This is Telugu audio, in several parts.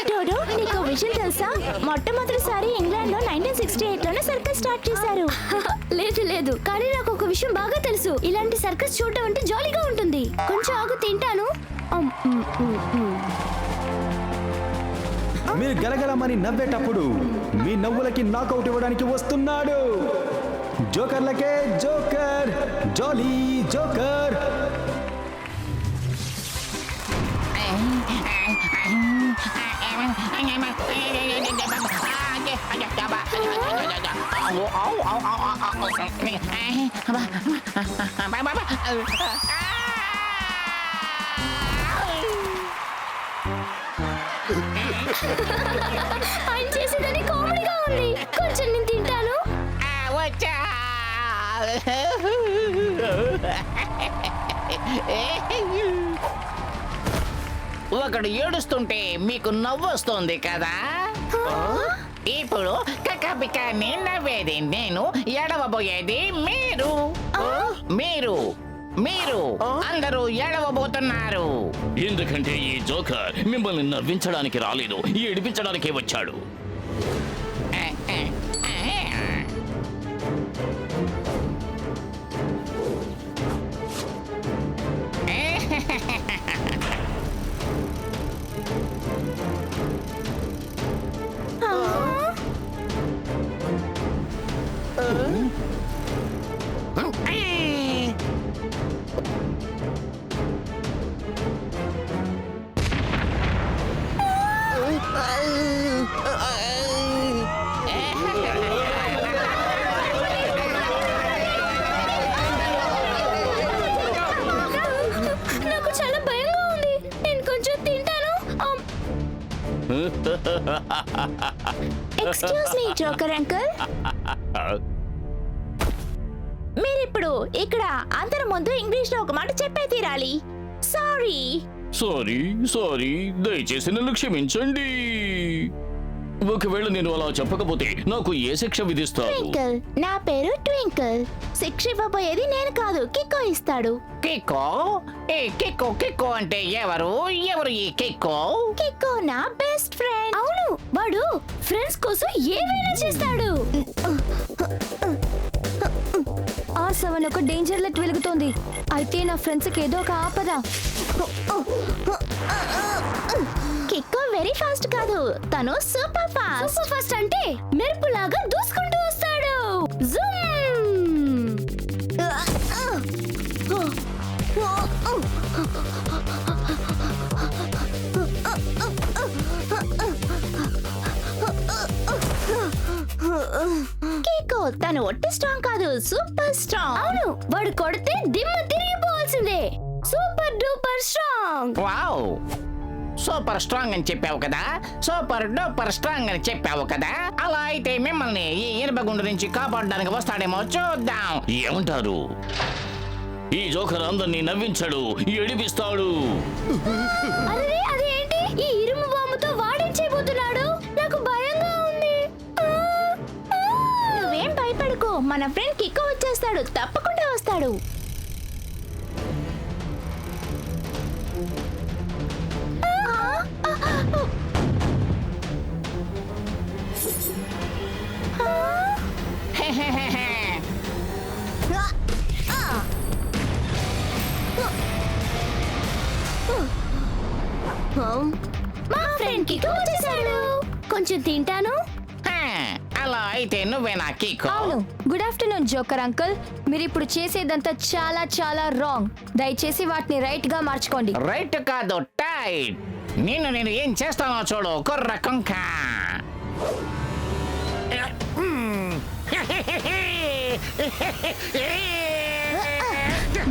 డోడో, నీకు విషయం తెలుసా? మొట్టమొదటిసారి ఇంగ్లాండ్ లో 1968లోనే సర్కస్ స్టార్ట్ చేశారు. లేదు లేదు, కానీ నాకు ఒక విషయం బాగా తెలుసు. ఇలాంటి సర్కస్ చూడటం అంటే జాలీగా ఉంటుంది. కొంచెం ఆగు, తింటాను. మీరు గలగలమని నవ్వేటప్పుడు మీ నవ్వులకి నాకౌట్ ఇవ్వడానికి వస్తున్నాడు. జోకర్లకే జోకర్, జాలీ జోకర్. ఆయన చేసేదని కామెడీగా ఉంది. కొంచెం నేను తింటాను. ఒకడు ఏడుస్తుంటే మీకు నవ్వొస్తుంది కదా. ఇప్పుడు కక్కపికాన్ని నవ్వేది నేను, ఎడవబోయేది మీరు. మీరు మీరు అందరూ ఎడవబోతున్నారు. ఎందుకంటే ఈ జోకర్ మిమ్మల్ని నవ్వించడానికి రాలేదు, ఏడిపించడానికే వచ్చాడు. నాకు చాలా భయంగా ఉంది. నేను కొంచెం తింటాను. ఎక్స్క్యూజ్ మీ జోకర్ అంకుల్, మీరిప్పుడు ఇక్కడ అందరి ముందు ఇంగ్లీష్ లో ఒక మాట చెప్పే తీరాలి. సారీ. సారీ సారీ, దయచేసి నన్ను క్షమించండి. ఒకవేళ నేను అలా చెప్పకపోతే నాకు ఏ శిక్ష విధిస్తారు? ట్వింకిల్, నా పేరు ట్వింకిల్. శిక్ష ఇవ్వబోయేది నేను కాదు, కిక్కో ఇస్తాడు. కిక్కో? ఏ కిక్కో? కిక్కో అంటే ఎవరు? ఎవరు ఈ కిక్కో? కిక్కో నా బెస్ట్ ఫ్రెండ్. అవును, వాడు ఫ్రెండ్స్ కోసం ఏమైనా చేస్తాడు. ఆ సెవెన్ ఒక డేంజర్ లైట్ వెలుగుతోంది. అయితే నా ఫ్రెండ్స్ కి ఏదో ఒక ఆపద. కిక్కో వెరీ ఫాస్ట్ కాదు, తను సూపర్ ఫాస్ట్. సూపర్ ఫాస్ట్ అంటే మెరుపులాగా దూసుకుంటూ వస్తాడు. జూమ్. కిక్కో తను ఒట్టి స్ట్రాంగ్ కాదు, సూపర్ స్ట్రాంగ్. అవును, వాడు కొడితే దిమ్మ తిరిగిపోవాల్సిందే. Super duper strong. Wow, super strong అని చెప్పావు కదా, సూపర్ డూపర్ స్ట్రాంగ్ అని చెప్పావు కదా. అలా అయితే మిమ్మల్ని ఈ ఇనుపగుండు నుంచి కాపాడడానికి వస్తాడేమో చూద్దాం. ఏమంటారు? ఈ జోకర్ అందరినీ నవ్వించాడు, ఏడిపిస్తాడు. అరే అదేంటి? ఈ ఇరుము బాంబుతో వాడేం చేయబోతున్నాడు? నాకు భయంగా ఉంది. నువ్వేం భయపడకు, మన ఫ్రెండ్ కిక్కో వచ్చేస్తాడు, తప్పకుండా వస్తాడు. మా ఫ్రెండ్ కిక్కో వచ్చేసాడు. కొంచెం తింటాను. అలా అయితే నువ్వేనా కిక్కో? అవును. Good afternoon joker uncle. మీరు ఇప్పుడు చేసేదంతా చాలా చాలా రాంగ్. దయచేసి వాటిని రైట్ గా మార్చుకోండి. రైట్ కాదు, టైట్. నేను ఏం చేస్తానో చూడు, కుర్ర కొంక.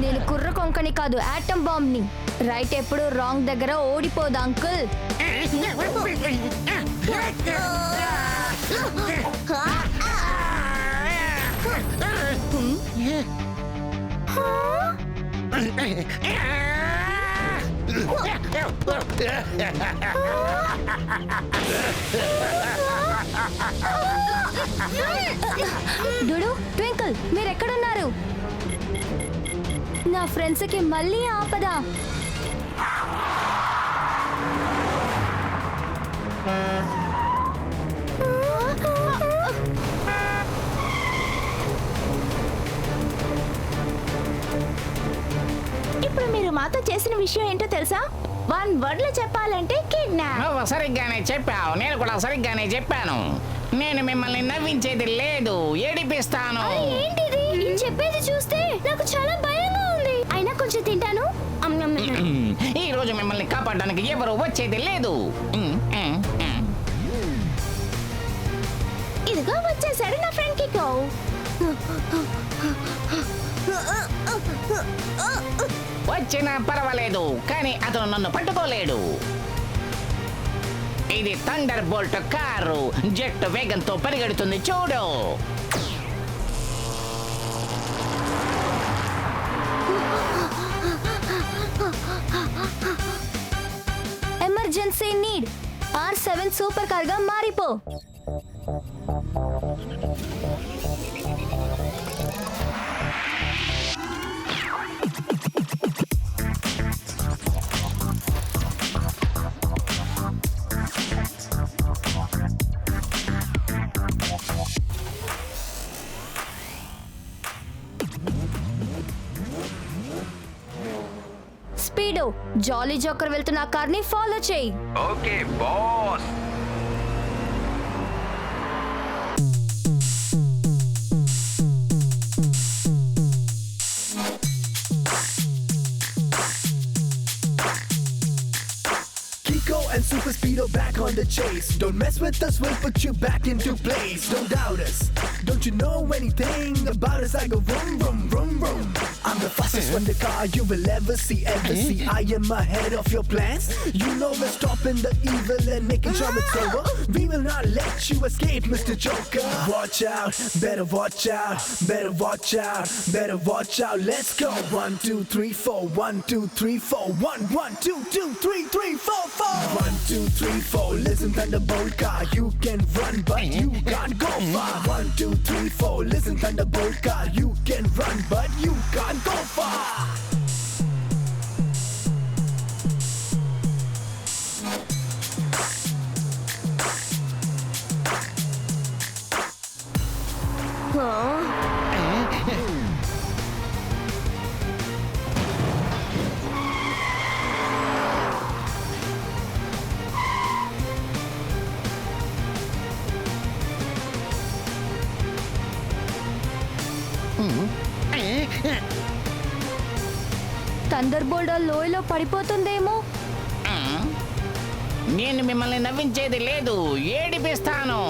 నేను కుర్ర కొంకని కాదు, ఆటం బాంబ్ ని. రైట్ ఎప్పుడు రాంగ్ దగ్గర ఓడిపోదు అంకుల్. డుడు, ట్వింకిల్, మీరెక్కడున్నారు? నా ఫ్రెండ్స్ కి మళ్ళీ ఆపద. ఇప్పుడు మీరు మాతో చేసిన విషయం ఏంటో తెలుసా? 1 వర్డ్ లో చెప్పాలంటే కిడ్నాప్. నువ్వు సరిగ్గానే చెప్పావు, నేను కూడా సరిగ్గానే చెప్పాను. నేను మిమ్మల్ని నవ్వించేది లేదు, ఏడిపిస్తాను. ఏంటిది? నేను చెప్పేది చూస్తే నాకు చాలా భయంగా ఉంది. అయినా కొంచెం తింటాను. ఈ రోజు మిమ్మల్ని కాపాడడానికి ఎవరు వచ్చేది లేదు. ఇదిగో వచ్చేసాడు నా ఫ్రెండ్ కికో. వచ్చినా పర్వాలేదు, కానీ అతను నన్ను పట్టుకోలేడు. ఇది థండర్ బోల్ట్ కారు, జెట్ వేగంతో పరిగెడుతుంది చూడు. Emergency need R7 super car గా మారిపో. స్పీడో, జాలీ జోకర్ వెళ్తున్న కార్ ని ఫాలో చేయి. Okay boss. Kiko and Super Speedo back on the chase. Don't mess with us, we'll put you back into place. Don't doubt us. Don't you know anything about us? I go vroom, vroom, vroom, vroom. I'm the fastest wonder car you will ever see, ever see. I am ahead of your plans. You know we're stopping the evil and making sure it's over. We will not let you escape, Mr. Joker. Watch out, better watch out, better watch out, better watch out. Let's go. 1, 2, 3, 4. 1, 2, 3, 4. 1, 1, 2, 2, 3, 3, 4, 4. 1, 2, 3, 4. Listen, Thunderbolt car, you can run, but you can't go far. 1, 2, 3, 4. Listen, Thunderbolt car, you can run, but you can't go far. Thunderbolt లోయలో పడిపోతుందేమో. నేను మిమ్మల్ని నవ్వించేది లేదు, ఏడిపిస్తాను.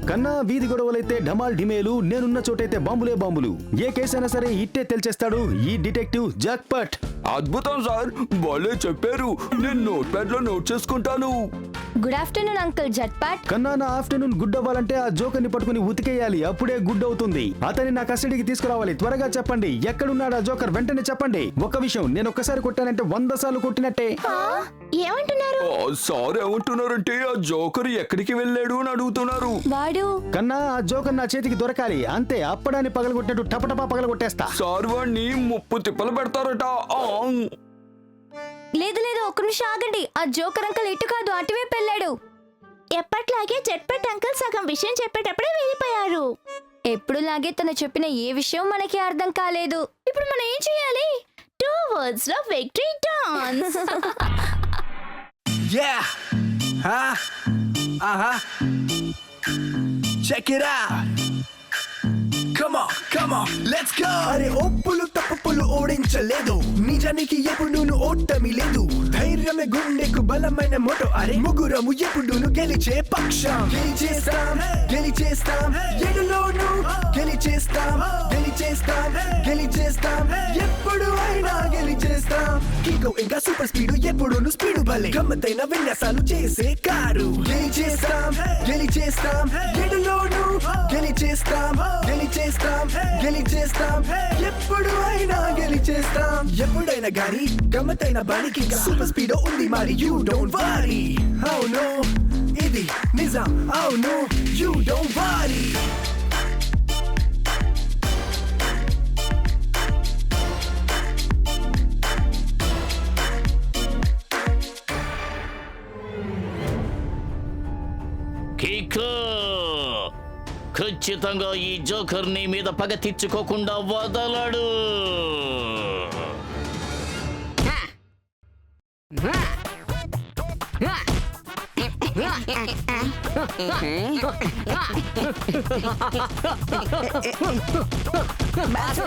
కన్నా వీధి గొడవలైతే ఢమాల్ ఢిమేలు, నేనున్న చోటైతే బాంబులే బాంబులు. ఏ కేసైనా సరే ఇట్టే తెలిచేస్తాడు ఈ డిటెక్టివ్ జాక్పాట్. అద్భుతం సార్, వాళ్ళే చెప్పారు. నేను నోట్ ప్యాడ్ లో నోట్ చేసుకుంటాను. Good afternoon uncle Jhatpat. కన్నా నా ఆఫ్టర్నూన్ గుడ్ అవ్వాలంటే ఆ జోకర్ ని పట్టుకుని ఉతికేయాలి, అప్పుడే గుడ్ అవుతుంది. అతన్ని నా కస్టడీకి తీసుకురావాలి. త్వరగా చెప్పండి, ఎక్కడున్నాడు ఆ జోకర్? వెంటనే చెప్పండి. ఒక్క విషయం, నేను ఒక్కసారి కొట్టానంటే 100 సార్లు కొట్టినట్టే. ఏమంటున్నారు? సార్ ఏమంటున్నారంటే ఆ జోకర్ ఎక్కడికి వెళ్ళాడు అని అడుగుతున్నారు. వాడు కన్నా ఆ జోకర్ నా చేతికి దొరకాలి, అంతే. అప్పడాన్ని పగలగొట్టినట్టు టపటపా పగలగొట్టేస్తా. సార్ వాడిని 30 తిప్పలు పెడతారట. లేదు లేదు, ఒక్క నిమిషం ఆగండి. ఆ జోకర్ అంకుల్ ఇటు కాదు, అటువైపు వెళ్ళాడు. ఎప్పట్లాగే జట్పట్ అంకుల్ సగం విషయం చెప్పేటప్పుడే వెళ్ళిపోయారు. ఎప్పుడులాగే తను చెప్పిన ఏ విషయం మనకి అర్థం కాలేదు. ఇప్పుడు మనం ఏం చేయాలి? 2 words లో victory dance. Yeah. Huh? Uh-huh. Check it out. Come on, let's go. అరే ఒప్పులు తప్పులు ఓడించలేదు, నిజానికి ఎప్పుడు ఓటమి లేదు. ధైర్యమే గుండెకు బలమైన మోటో. అరే ముగ్గురము ఎప్పుడు గెలిచే పక్షం. గెలిచేస్తాం ఎడులోను గెలిచేస్తాం ఎప్పుడు అయినా గెలిచేస్తాం. కీకో ఇంకా సూపర్ స్పీడ్, ఎప్పుడు స్పీడ్ భలే. గమ్మతైన విన్యాసాలు చేసే కారు. గెలిచేస్తాం ఎడులోను గెలిచేస్తాం ఎప్పుడు అయినా గెలిచేస్తాం. ఎప్పుడైనా గాని గమ్మతైన బానికి సూపర్ స్పీడ్ ఉంది మరి. You don't worry. అవును ఇది నిజం. అవును యూ డోంట్ వరీ. కికో ఖచ్చితంగా ఈ జోకర్ నీ మీద పగ తెచ్చుకోకుండా వదలడు.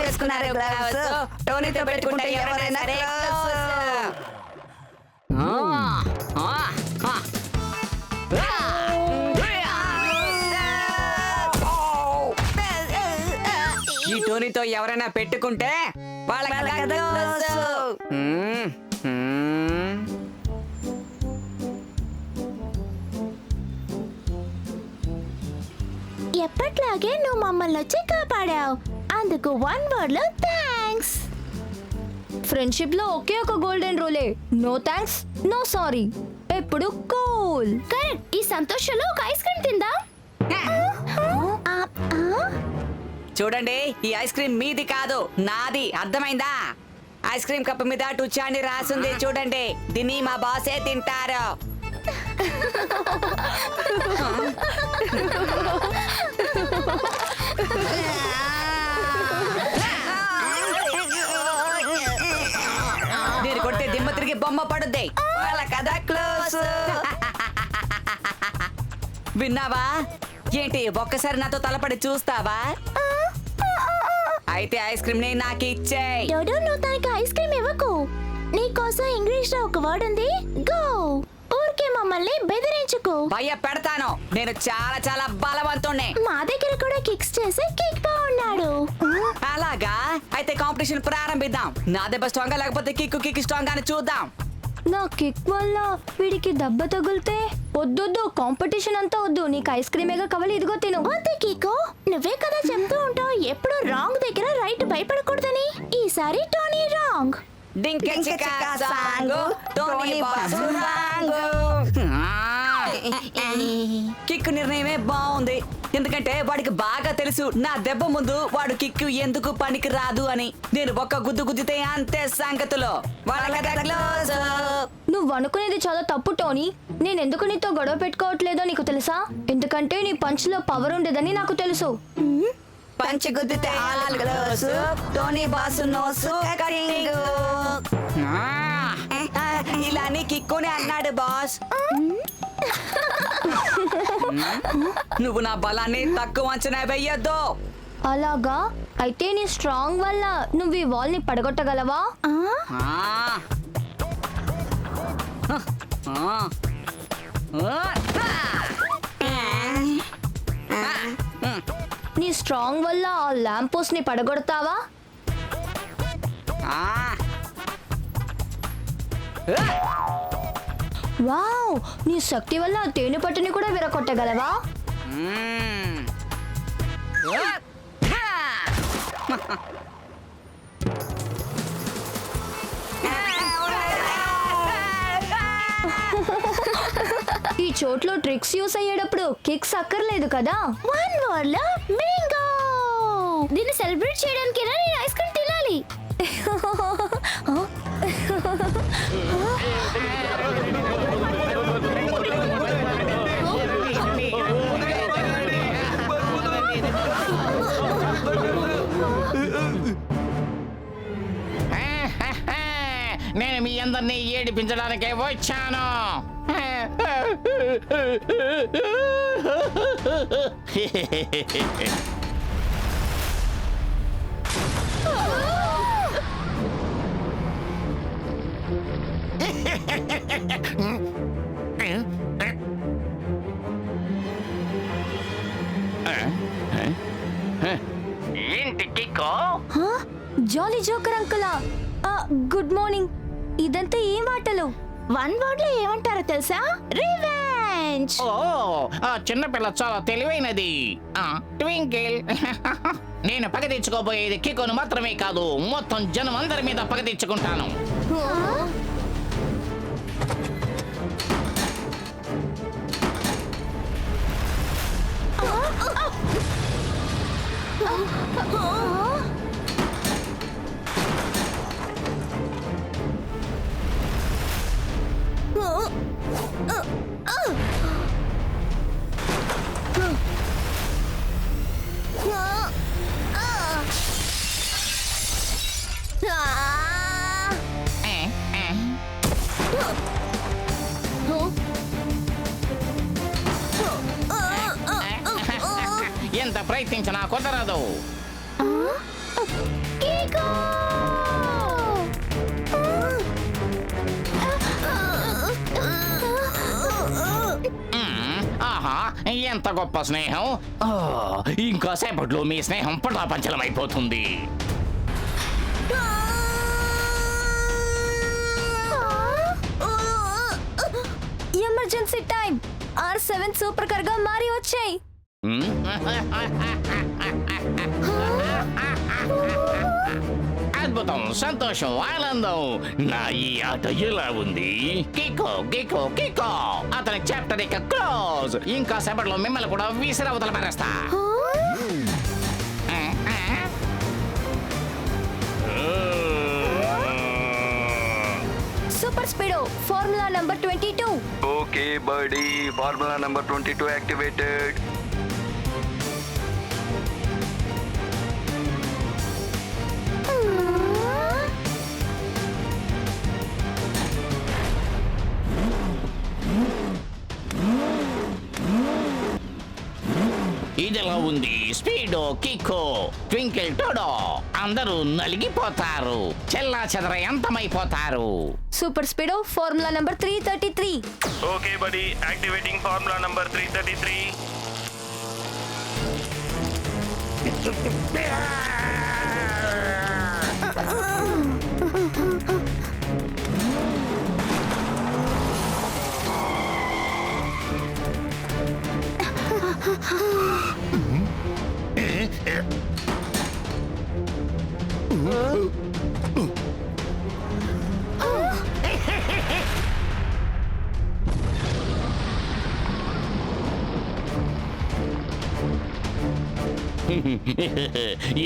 వేసుకున్నారు గ్లౌస్. టోనీతో పెట్టుకుంటే ఎవరైనా ఈ టోనీతో ఎవరైనా పెట్టుకుంటే వాళ్ళకి ఎప్పట్లాగే నువ్వు మమ్మల్ని వచ్చి కాపాడావు, అందుకు 1 word లో థ్యాంక్స్. ఫ్రెండ్షిప్ లో ఒకే ఒక గోల్డెన్ రూలే, నో థ్యాంక్స్ నో సారీ, ఎప్పుడు కూల్. కరెక్ట్. ఈ సంతోషంలో ఒక ఐస్ క్రీమ్ తిందా? చూడండి, ఈ ఐస్ క్రీమ్ మీది కాదు, నాది. అర్థమైందా? ఐస్ క్రీమ్ కప్ మీద టుచాని రాసుంది చూడండి. దీన్ని మా బాసే తింటారు. నేను కొట్టే దిమ్మ తిరిగి బొమ్మ పడుద్ది. వాళ్ళ కథ క్లోజ్. విన్నావా ఏంటి? ఒక్కసారి నాతో తలపడి చూస్తావా? అయితే ఐస్ క్రీమ్ ని నాకు ఇచ్చేయ్. డోడో, నువ్వు తనకి ఐస్ క్రీమ్ ఇవ్వకు. నీకోసం ఇంగ్లీష్ లో ఒక వర్డ్ ఉంది, గో. ఊరికే మమ్మల్ని బెదిరించుకో. భయ పెడతాను. నేను చాలా చాలా బలవంతుణ్ణి. మా దగ్గర కూడా కిక్స్ చేసే కిక్ బాగున్నాడు. అలాగా? అయితే కాంపిటీషన్ ప్రారంభిద్దాం. నా దెబ్బ స్ట్రాంగ్ లేకపోతే కిక్ స్ట్రాంగ్ అని చూద్దాం. నా కిక్ వల్ల వీడికి దెబ్బ తగిలితే వద్దొద్దు, కాంపిటీషన్ అంతా వద్దు. నీకు ఐస్ క్రీమేగా కావాలి, ఇదిగో తిను. వద్దు కికో, నువ్వే కదా చెప్తూ ఉంటావు ఎప్పుడు రాంగ్ దగ్గర రైట్ భయపడకూడదని. ఈసారి Tony wrong. Dhinka Chika song, Tony boss wrong. Kick నిర్ణయమే బాగుంది, ఎందుకంటే వాడికి బాగా తెలుసు నా దెబ్బ ముందు వాడు కిక్ ఎందుకు పనికి రాదు అని. నేను ఒక్క గుద్దు గుద్దితే అంతే సంగతులు. నువ్వు అనుకునేది చాలా తప్పు టోనీ. నేను ఎందుకు నీతో గొడవ పెట్టుకోవట్లేదో నీకు తెలుసా? ఎందుకంటే నీ పంచ్ లో పవర్ ఉండేదని నాకు తెలుసు. పంచ్ గుద్దితే టోనీ బాసు నోసు కటింగ్. ఇలా నీ కిక్కుని అన్నాడు బాస్. నువ్వు నా బలాన్ని తక్కువ అంచనా వెయ్యొద్దు. అలాగా? అయితే నీ స్ట్రాంగ్ వల్ల నువ్వు ఈ వాల్ ని పడగొట్టగలవా? నీ స్ట్రాంగ్ వల్ల ఆ ల్యాంప్ పోస్ట్ ని పడగొడతావా? వావ్, నీ శక్తి వల్ల ఆ తేనె పట్టుని కూడా విరగొట్టగలవా? ఈ చోట్లో ట్రిక్స్ యూస్ అయ్యేటప్పుడు కిక్స్ అక్కర్లేదు కదా. వన్ వర్డ్ లో బింగో. దీన్ని సెలబ్రేట్ చేయడానికి నేను ఐస్ క్రీమ్ తినాలి. నేను మీ అందరినీ ఏడిపించడానికే వచ్చాను. ఏంటి కిక్కో? జాలీ జోకర్ అంకులా, గుడ్ మార్నింగ్. ఇదంతా ఏం ఆటలు? వన్ వర్డ్ లో ఏమంటారో తెలుసా? రివెంజ్. ఓ, ఆ చిన్నపిల్ల చాలా తెలివైనది. ట్వింకిల్. నేను పగ తెచ్చుకోబోయేది కికోను మాత్రమే కాదు, మొత్తం జనం అందరి మీద పగ తెచ్చుకుంటాను. ఎంత ప్రయత్నించినా కుదరదు. ఆహా, ఎంత గొప్ప స్నేహం. ఇంకా సేపట్లో మీ స్నేహం పటాపంచలమైపోతుంది. Emergency time. R7 super car గా మారి వచ్చాయి. అద్భుతం, సంతోషం, ఆనందం. నా ఈ ఆట ఎలా ఉంది? కికో గికో కికో. అతని చాప్టర్ ఇక క్లోజ్. ఇంకా సేపట్లో మిమ్మల్ని కూడా విసిరవతల పారేస్తా. Super speedo formula number 22. Okay buddy, formula number 22 activated. ఇదిలా ఉంది. స్పీడో, కికో, ట్వింకిల్, టోడో అందరూ నలిగిపోతారు, చెల్లా చెదర ఎంతమైపోతారు. Super speedo formula number 333. Okay buddy, activating formula number 333.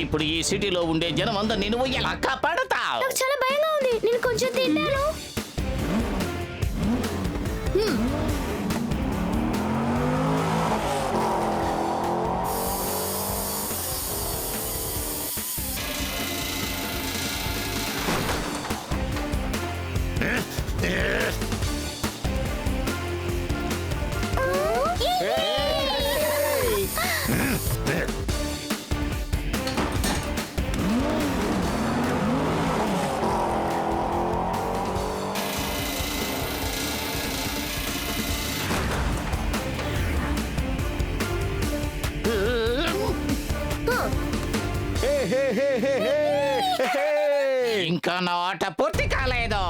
ఇప్పుడు ఈ సిటీలో ఉండే జనం అందరినీ నువ్వు ఎలా కాపాడతావు? నాకు చాలా భయంగా ఉంది. నేను కొంచెం తిన్నాను. ఇంకా నా ఆట పూర్తి కాలేదు.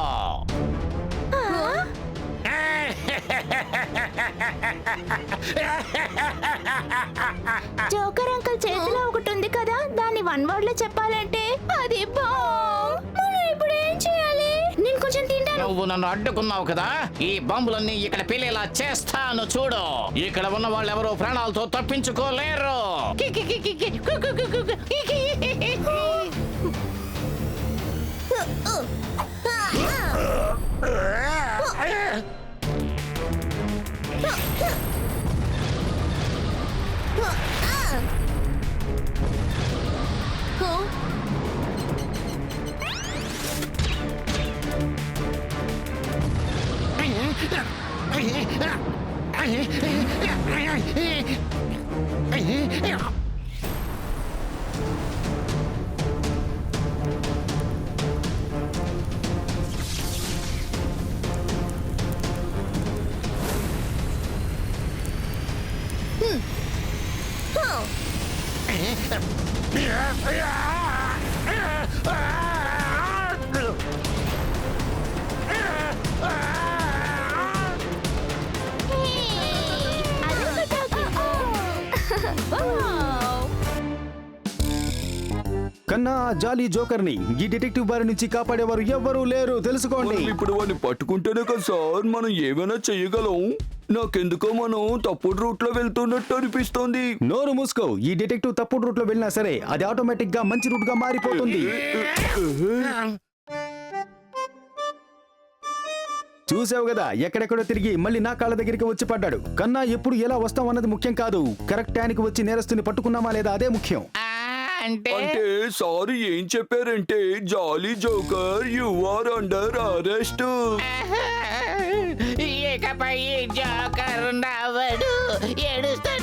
జోకర్ అంకుల్ చేతిలో ఒకటి ఉంది కదా, దాన్ని వన్ వర్డ్ లో చెప్పాలంటే అది బాంబ్. మనం ఇప్పుడు ఏం చేయాలి? నేను కొంచెం తింటాను. నువ్వు నన్ను అడ్డుకున్నావు కదా, ఈ బాంబులన్నీ ఇక్కడ పేలేలా చేస్తాను చూడు. ఇక్కడ ఉన్న వాళ్ళు ఎవరో ప్రాణాలతో తప్పించుకోలేరు. కన్నా ఆ జాలీ జోకర్ ని ఈ డిటెక్టివ్ బారి నుంచి కాపాడేవారు ఎవ్వరూ లేరు, తెలుసుకోండి. మనం ఇప్పుడు వాడిని పట్టుకుంటేనే కదా సార్ మనం ఏమైనా చెయ్యగలం. నాకెందుకో మనం తప్పుడు రూట్ లో వెళ్తున్నట్టు అనిపిస్తోంది. నోరు మూసుకో. ఈ డిటెక్టివ్ తప్పుడు రూట్ లో వెళ్ళినా సరే అది ఆటోమేటిక్ గా మంచి రూట్ గా మారిపోతుంది. చూసావు కదా, ఎక్కడెక్కడో తిరిగి మళ్ళీ నా కాళ్ళ దగ్గరికి వచ్చి పడ్డాడు. కన్నా ఎప్పుడు ఎలా వస్తాం అన్నది ముఖ్యం కాదు, కరెక్ట్ టైంకి వచ్చి నేరస్తుని పట్టుకున్నామా లేదా అదే ముఖ్యం. అంటే సారీ ఏం చెప్పారంటే jolly joker you are under arrest. ఇకపై జోకర్ నవ్వడు, ఏడుస్తా